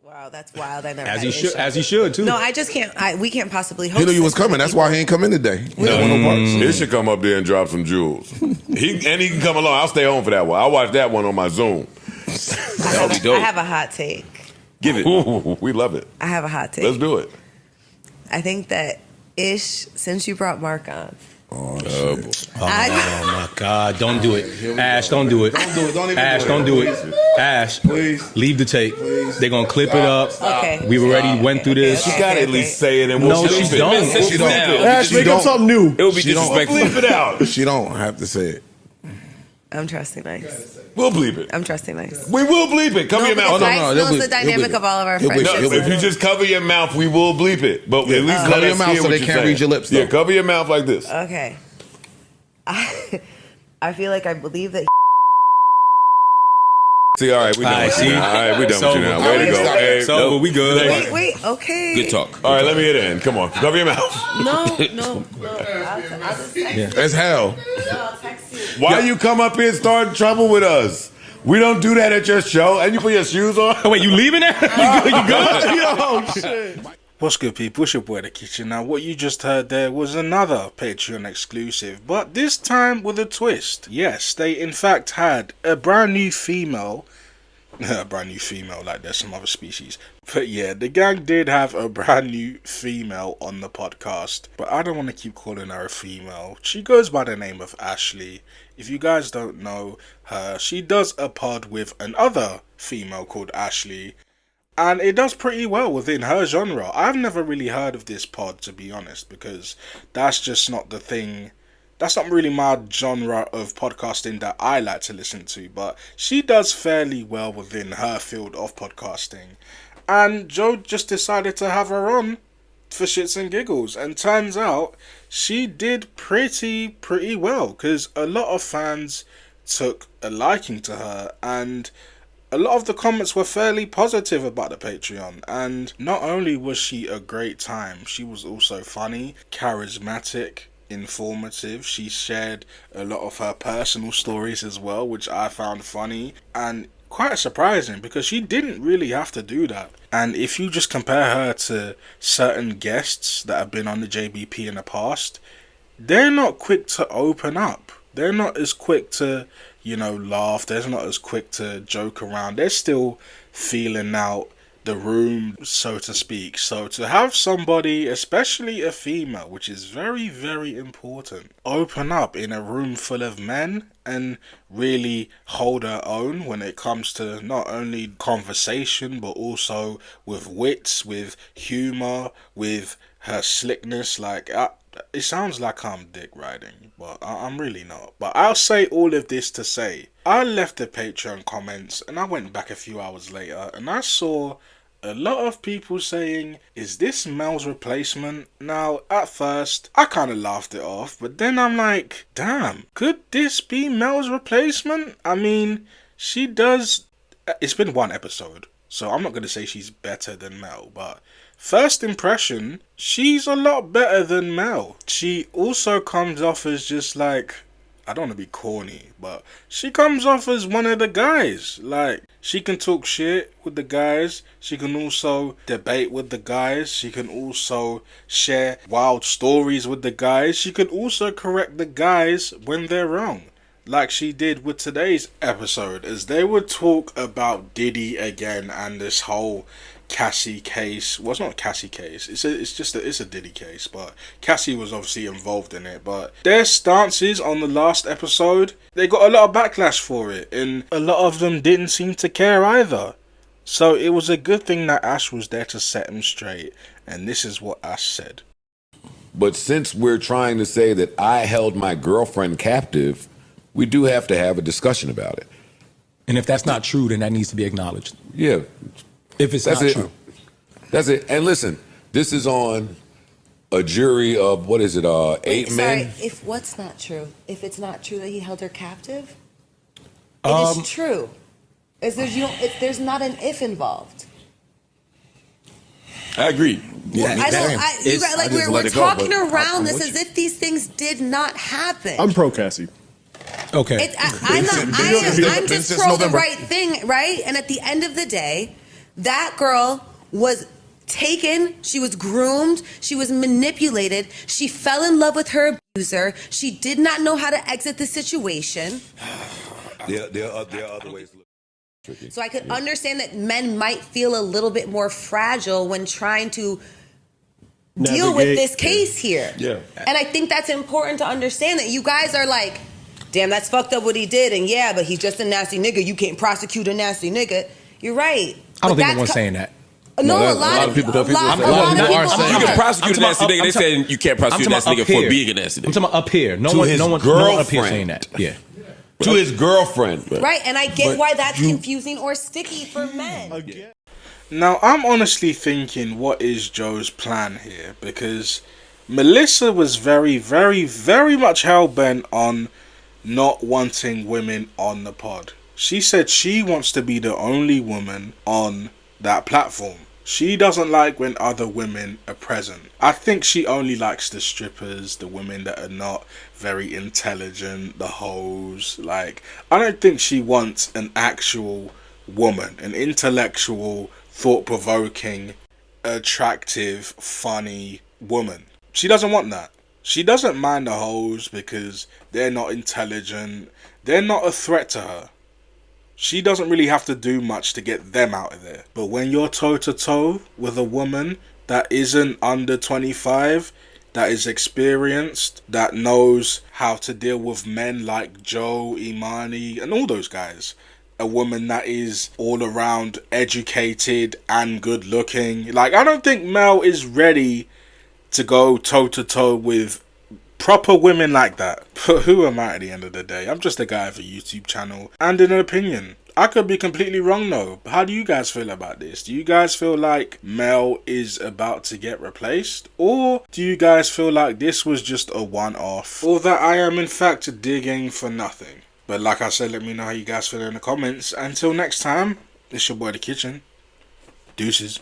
Wow, that's wild. I never As had he an should, issue. as he should too. No, I just can't. We can't possibly host. He knew you was this coming. many That's why he people. ain't come in today. He don't want no parts. He should come up there and drop some jewels. He can come along. I'll stay home for that one. I'll watch that one on my Zoom. That'll be dope. I have a hot take. Give it. Ooh, we love it. I have a hot take. Let's do it. I think that Ish, since you brought Mark on. Oh, shit. Oh my God! Don't do it, Ash. Don't do it. Don't do it. Don't even Ash, don't do it. Ash, Please. leave the tape. Please. They're gonna clip it up. Okay. We already went through this. You gotta at least say it and we'll No, bleep she it. don't. She don't. Ash, She make don't. up something new. It would be She don't. disrespectful. Bleep it out. She don't have to say it. I'm trusting nice. We'll bleep it. I'm trusting nice. We will bleep it. Cover your mouth. Because no, Nice they'll knows bleep the it. He'll dynamic bleep of all of our He'll bleep it. friendships. No, if you just cover your mouth, we will bleep it. But at least Cover let your us mouth hear so what they you're can't saying. read your lips, though. Yeah, cover your mouth like this. Okay. I feel like I believe that. See, all right, we done with you now. All right, we done with you now. Way to go. Hey, So we good. Wait. Okay. Good talk. All right, let me hit it in. Come on, cover your mouth. No. I'll just text you. It's hell. I'll text you. Why you come up here and start trouble with us? We don't do that at your show. And you put your shoes on? Oh, wait, you leaving that? You good? Yo, shit. What's good, people? It's your boy, The Kitchen. Now, what you just heard there was another Patreon exclusive, but this time with a twist. Yes, they in fact had a brand new female, like there's some other species. But yeah, the gang did have a brand new female on the podcast, but I don't want to keep calling her a female. She goes by the name of Ashley. If you guys don't know her, she does a pod with another female called Ashley. And it does pretty well within her genre. I've never really heard of this pod, to be honest, because that's just not the thing. That's not really my genre of podcasting that I like to listen to. But she does fairly well within her field of podcasting. And Joe just decided to have her on for shits and giggles. And turns out she did pretty well. Because a lot of fans took a liking to her. And a lot of the comments were fairly positive about the Patreon, and not only was she a great time, she was also funny, charismatic, informative. She shared a lot of her personal stories as well, which I found funny and quite surprising because she didn't really have to do that. And if you just compare her to certain guests that have been on the JBP in the past, they're not quick to open up. They're not as quick to, laugh. They're not as quick to joke around. They're still feeling out the room, so to speak. So to have somebody, especially a female, which is very, very important, open up in a room full of men and really hold her own when it comes to not only conversation, but also with wits, with humor, with her slickness. It sounds like I'm dick riding, but I'm really not. But I'll say all of this to say, I left the Patreon comments and I went back a few hours later and I saw a lot of people saying, is this Mel's replacement? Now, at first, I kind of laughed it off, but then I'm like, damn, could this be Mel's replacement? I mean, she does... It's been one episode, so I'm not going to say she's better than Mel, but first impression, she's a lot better than Mel. She also comes off as just like, I don't want to be corny, but she comes off as one of the guys. Like, she can talk shit with the guys. She can also debate with the guys. She can also share wild stories with the guys. She can also correct the guys when they're wrong, like she did with today's episode, as they would talk about Diddy again and this whole Cassie case. Well, it's not a Cassie case. It's a Diddy case, but Cassie was obviously involved in it. But their stances on the last episode, they got a lot of backlash for it, and a lot of them didn't seem to care either. So it was a good thing that Ash was there to set him straight, and this is what Ash said. But since we're trying to say that I held my girlfriend captive, we do have to have a discussion about it. And if that's not true, then that needs to be acknowledged. Yeah. If it's not true. That's it. And listen, this is on a jury of, 8 men? Sorry, if what's not true? If it's not true that he held her captive? It is true. There's not an if involved. I agree. Yeah, We're talking around this as if these things did not happen. I'm pro Cassie. Okay. I'm just pro the right thing, right? And at the end of the day, That girl was taken, she was groomed, she was manipulated, she fell in love with her abuser, she did not know how to exit the situation. There are other ways to look. Tricky. So I could understand that men might feel a little bit more fragile when trying to deal with this case here. Yeah. And I think that's important to understand, that you guys are like, damn, that's fucked up what he did, and yeah, but he's just a nasty nigga. You can't prosecute a nasty nigga. You're right. I don't But think no that's one's saying that. No, No, a lot of people. A lot of are people. saying You that. can prosecute a I'm nasty talking nigga. They about- saying you can't prosecute a I'm nasty talking nigga about for up being a here. nasty I'm nigga. talking about up here. No To one, his no one up here girlfriend. saying that. Yeah. To his girlfriend. Right, and I get why that's confusing or sticky for men. Now, I'm honestly thinking, what is Joe's plan here? Because Melyssa was very, very, very much hell-bent on not wanting women on the pod. She said she wants to be the only woman on that platform. She doesn't like when other women are present. I think she only likes the strippers, the women that are not very intelligent, the hoes. Like, I don't think she wants an actual woman, an intellectual, thought-provoking, attractive, funny woman. She doesn't want that. She doesn't mind the hoes because they're not intelligent. They're not a threat to her. She doesn't really have to do much to get them out of there. But when you're toe-to-toe with a woman that isn't under 25, that is experienced, that knows how to deal with men like Joe, Imani, and all those guys. A woman that is all around educated and good looking. Like, I don't think Mel is ready to go toe-to-toe with proper women like that. But who am I at the end of the day? I'm just a guy with a YouTube channel and an opinion. I could be completely wrong though. How do you guys feel about this? Do you guys feel like Mel is about to get replaced? Or do you guys feel like this was just a one-off? Or that I am in fact digging for nothing? But like I said, let me know how you guys feel in the comments. Until next time, it's your boy The Kitchen. Deuces.